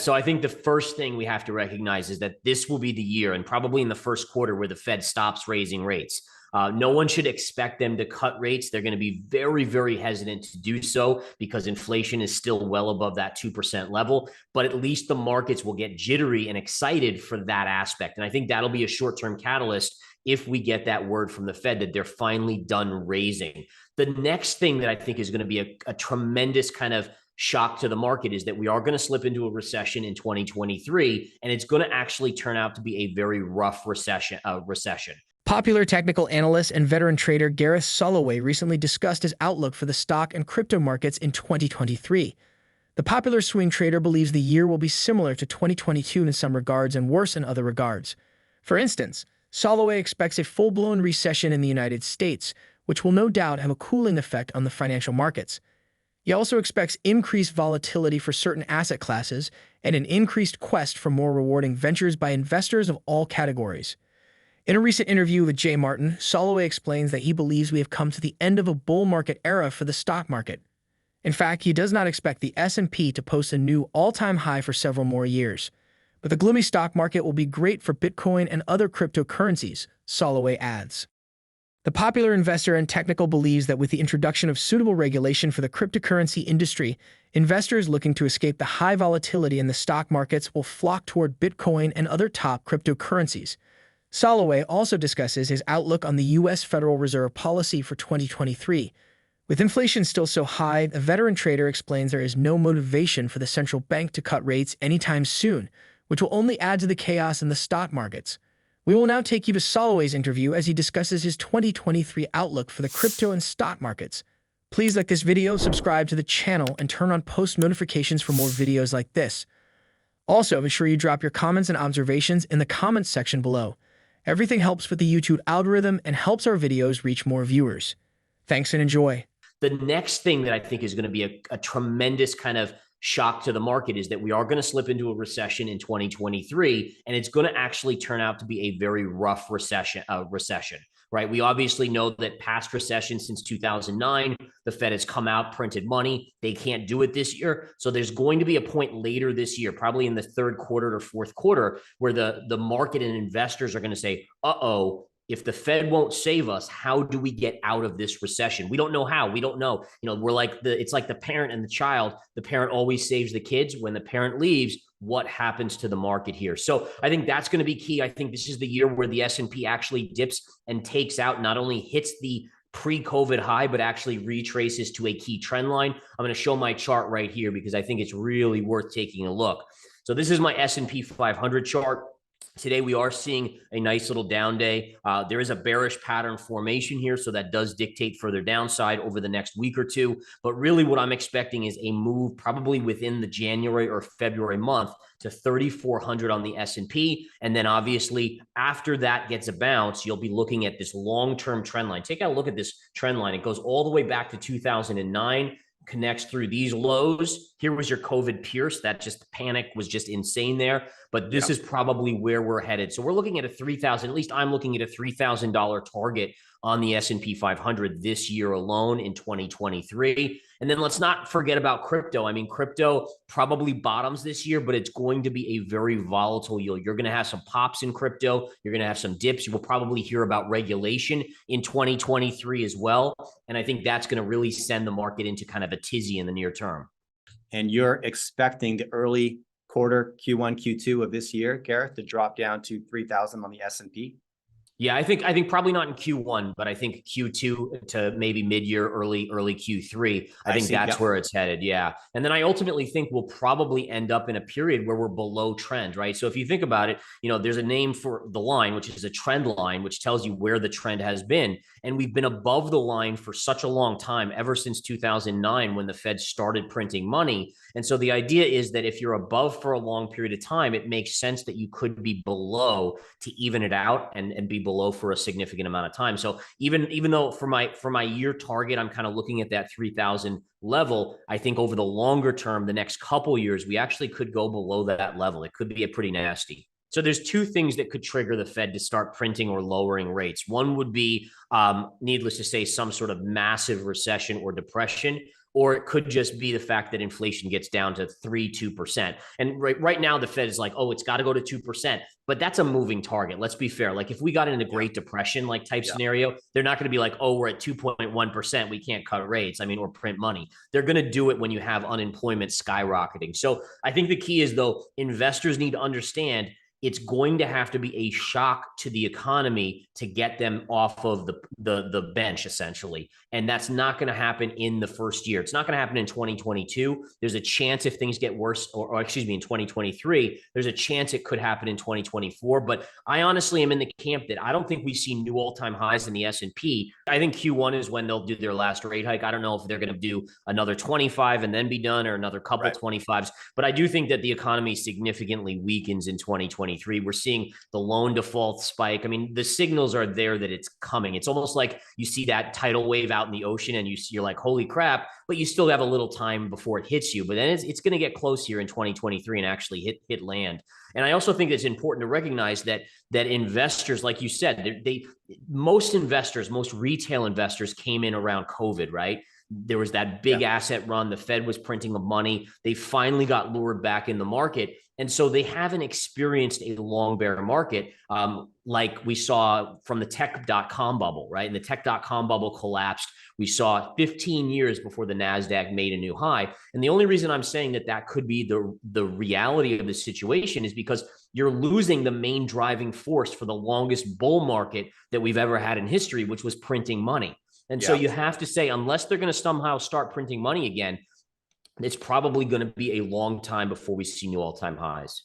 So I think the first thing we have to recognize is that this will be the year, and probably in the first quarter, where the Fed stops raising rates. No one should expect them to cut rates. They're going to be very, very hesitant to do so because inflation is still well above that 2% level. But at least the markets will get jittery and excited for that aspect. And I think that'll be a short-term catalyst if we get that word from the Fed that they're finally done raising. The next thing that I think is going to be a tremendous kind of shock to the market is that we are going to slip into a recession in 2023, and it's going to actually turn out to be a very rough recession. Popular technical analyst and veteran trader Gareth Soloway recently discussed his outlook for the stock and crypto markets in 2023. The popular swing trader believes the year will be similar to 2022 in some regards and worse in other regards. For instance, Soloway expects a full-blown recession in the United States, which will no doubt have a cooling effect on the financial markets. He also expects increased volatility for certain asset classes and an increased quest for more rewarding ventures by investors of all categories. In a recent interview with Jay Martin, Soloway explains that he believes we have come to the end of a bull market era for the stock market. In fact, he does not expect the S&P to post a new all-time high for several more years. But the gloomy stock market will be great for Bitcoin and other cryptocurrencies, Soloway adds. The popular investor and technical believes that with the introduction of suitable regulation for the cryptocurrency industry, investors looking to escape the high volatility in the stock markets will flock toward Bitcoin and other top cryptocurrencies. Soloway also discusses his outlook on the U.S. Federal Reserve policy for 2023. With inflation still so high, the veteran trader explains there is no motivation for the central bank to cut rates anytime soon, which will only add to the chaos in the stock markets. We will now take you to Soloway's interview as he discusses his 2023 outlook for the crypto and stock markets. Please like this video, subscribe to the channel, and turn on post notifications for more videos like this. Also, be sure you drop your comments and observations in the comments section below. Everything helps with the YouTube algorithm and helps our videos reach more viewers. Thanks and enjoy. The next thing that I think is going to be a tremendous kind of shock to the market is that we are going to slip into a recession in 2023, and it's going to actually turn out to be a very rough recession, right? We obviously know that past recessions since 2009, the Fed has come out, printed money. They can't do it this year. So there's going to be a point later this year, probably in the third quarter or fourth quarter, where the market and investors are going to say, uh-oh, if the Fed won't save us, how do we get out of this recession? We don't know how. We don't know. We're like it's like the parent and the child. The parent always saves the kids. When the parent leaves, what happens to the market here? So I think that's going to be key. I think this is the year where the S&P actually dips and takes out, not only hits the pre-COVID high, but actually retraces to a key trend line. I'm going to show my chart right here because I think it's really worth taking a look. So this is my S&P 500 chart. Today, we are seeing a nice little down day. There is a bearish pattern formation here, so that does dictate further downside over the next week or two. But really what I'm expecting is a move probably within the January or February month to 3,400 on the S&P. And then obviously after that gets a bounce, you'll be looking at this long-term trend line. Take a look at this trend line. It goes all the way back to 2009. Connects through these lows. Here was your COVID pierce. That just panic was just insane there. But this is probably where we're headed. So we're looking at a 3,000, at least I'm looking at a $3,000 target on the S&P 500 this year alone in 2023. And then let's not forget about crypto. I mean, crypto probably bottoms this year, but it's going to be a very volatile yield. You're going to have some pops in crypto. You're going to have some dips. You will probably hear about regulation in 2023 as well. And I think that's going to really send the market into kind of a tizzy in the near term. And you're expecting the early quarter, Q1, Q2 of this year, Gareth, to drop down to 3,000 on the S&P? Yeah, I think probably not in Q1, but I think Q2 to maybe mid-year, early Q3. I think that's where it's headed. Yeah. And then I ultimately think we'll probably end up in a period where we're below trend, right? So if you think about it, there's a name for the line, which is a trend line, which tells you where the trend has been. And we've been above the line for such a long time, ever since 2009, when the Fed started printing money. And so the idea is that if you're above for a long period of time, it makes sense that you could be below to even it out and be below for a significant amount of time. So even though for my year target, I'm kind of looking at that 3,000 level, I think over the longer term, the next couple years, we actually could go below that level. It could be a pretty nasty. So there's two things that could trigger the Fed to start printing or lowering rates. One would be, needless to say, some sort of massive recession or depression. or it could just be the fact that inflation gets down to 2%. And right now, the Fed is like, oh, it's got to go to 2%. But that's a moving target. Let's be fair. Like if we got in a Great Depression like type scenario, they're not going to be like, oh, we're at 2.1%. We can't cut rates. I mean, or print money. They're going to do it when you have unemployment skyrocketing. So I think the key is, though, investors need to understand it's going to have to be a shock to the economy to get them off of the bench, essentially. And that's not going to happen in the first year. It's not going to happen in 2022. There's a chance if things get worse, or excuse me, in 2023, there's a chance it could happen in 2024. But I honestly am in the camp that I don't think we see new all-time highs in the S&P. I think Q1 is when they'll do their last rate hike. I don't know if they're going to do another 25 and then be done, or another couple 25s. But I do think that the economy significantly weakens in 2023. We're seeing the loan default spike. I mean, the signals are there that it's coming. It's almost like you see that tidal wave out in the ocean and you're like, holy crap, but you still have a little time before it hits you. But then it's going to get close here in 2023 and actually hit land. And I also think it's important to recognize that investors, like you said, most investors, most retail investors came in around COVID, right? There was that big asset run. The Fed was printing the money. They finally got lured back in the market. And so they haven't experienced a long bear market like we saw from the tech.com bubble, right? And the tech.com bubble collapsed. We saw 15 years before the NASDAQ made a new high. And the only reason I'm saying that could be the reality of the situation is because you're losing the main driving force for the longest bull market that we've ever had in history, which was printing money. And so you have to say, unless they're going to somehow start printing money again, it's probably going to be a long time before we see new all-time highs.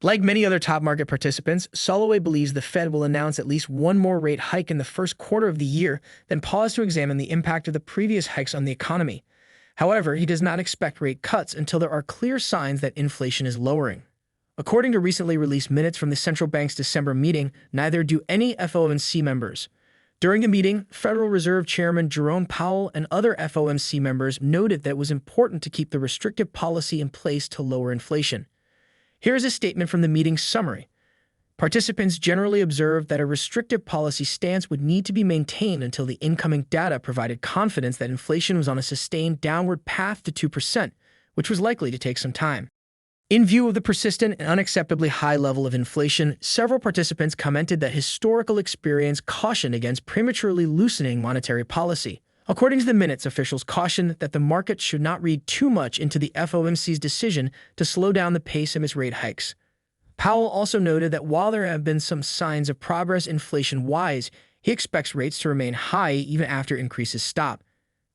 Like many other top market participants, Soloway believes the Fed will announce at least one more rate hike in the first quarter of the year, then pause to examine the impact of the previous hikes on the economy. However, he does not expect rate cuts until there are clear signs that inflation is lowering. According to recently released minutes from the central bank's December meeting, neither do any FOMC members. During the meeting, Federal Reserve Chairman Jerome Powell and other FOMC members noted that it was important to keep the restrictive policy in place to lower inflation. Here is a statement from the meeting's summary. Participants generally observed that a restrictive policy stance would need to be maintained until the incoming data provided confidence that inflation was on a sustained downward path to 2%, which was likely to take some time. In view of the persistent and unacceptably high level of inflation, several participants commented that historical experience cautioned against prematurely loosening monetary policy. According to the minutes, officials cautioned that the market should not read too much into the FOMC's decision to slow down the pace of its rate hikes. Powell also noted that while there have been some signs of progress inflation-wise, he expects rates to remain high even after increases stop.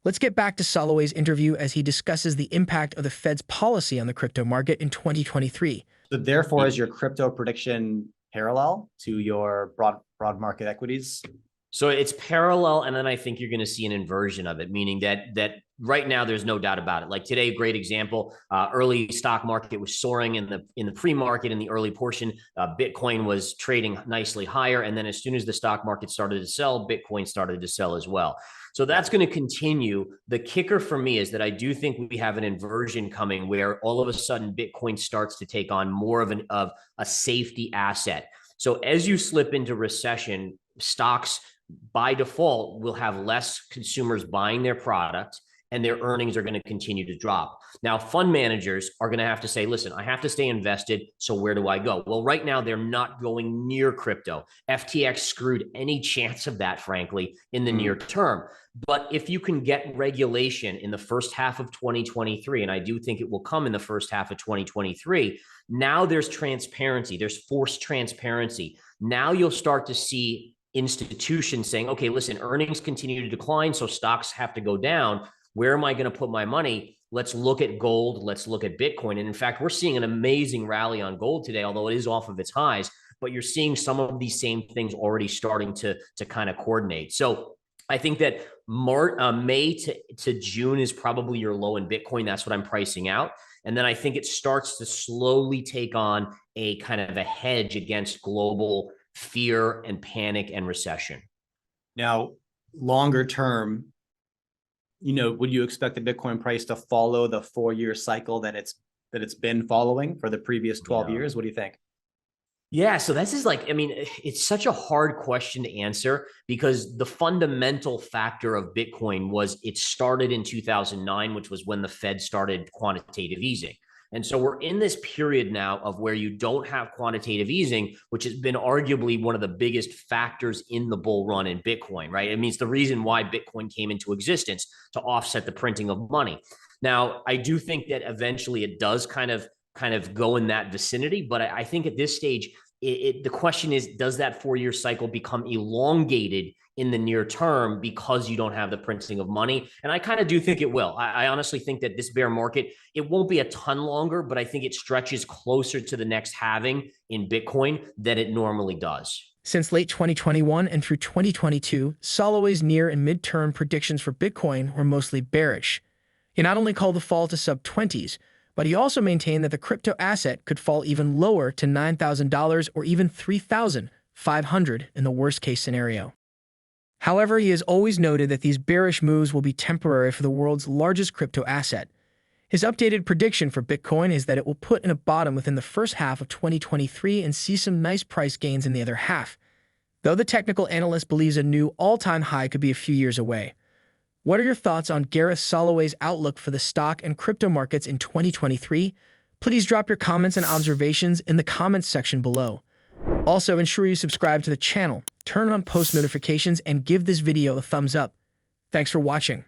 Let's get back to Soloway's interview as he discusses the impact of the Fed's policy on the crypto market in 2023. So therefore, is your crypto prediction parallel to your broad market equities? So it's parallel, and then I think you're going to see an inversion of it, meaning that right now there's no doubt about it. Like today, a great example, early stock market was soaring in the pre-market in the early portion. Bitcoin was trading nicely higher, and then as soon as the stock market started to sell, Bitcoin started to sell as well. So that's going to continue. The kicker for me is that I do think we have an inversion coming where all of a sudden Bitcoin starts to take on more of a safety asset. So as you slip into recession, stocks by default will have less consumers buying their product, and their earnings are going to continue to drop. Now, fund managers are going to have to say, listen, I have to stay invested, so where do I go? Well, right now, they're not going near crypto. FTX screwed any chance of that, frankly, in the near term. But if you can get regulation in the first half of 2023, and I do think it will come in the first half of 2023, now there's transparency. There's forced transparency. Now you'll start to see institutions saying, okay, listen, earnings continue to decline, so stocks have to go down. Where am I going to put my money? Let's look at gold. Let's look at Bitcoin. And in fact, we're seeing an amazing rally on gold today, although it is off of its highs, but you're seeing some of these same things already starting to kind of coordinate. So I think that May to June is probably your low in Bitcoin. That's what I'm pricing out. And then I think it starts to slowly take on a kind of a hedge against global fear and panic and recession. Now, longer term, would you expect the Bitcoin price to follow the 4-year cycle that it's been following for the previous 12 years? What do you think? Yeah, so this is like, I mean, it's such a hard question to answer because the fundamental factor of Bitcoin was it started in 2009, which was when the Fed started quantitative easing. And so we're in this period now of where you don't have quantitative easing, which has been arguably one of the biggest factors in the bull run in Bitcoin, right? It means the reason why Bitcoin came into existence to offset the printing of money. Now, I do think that eventually it does kind of go in that vicinity, but I think at this stage, the question is, does that 4-year cycle become elongated in the near term because you don't have the printing of money? And I kind of do think it will. I honestly think that this bear market, it won't be a ton longer, but I think it stretches closer to the next halving in Bitcoin than it normally does. Since late 2021 and through 2022, Soloway's near and mid-term predictions for Bitcoin were mostly bearish. He not only called the fall to sub-20s, but he also maintained that the crypto asset could fall even lower to $9,000 or even $3,500 in the worst-case scenario. However, he has always noted that these bearish moves will be temporary for the world's largest crypto asset. His updated prediction for Bitcoin is that it will put in a bottom within the first half of 2023 and see some nice price gains in the other half, though the technical analyst believes a new all-time high could be a few years away. What are your thoughts on Gareth Soloway's outlook for the stock and crypto markets in 2023? Please drop your comments and observations in the comments section below. Also, ensure you subscribe to the channel, turn on post notifications, and give this video a thumbs up. Thanks for watching.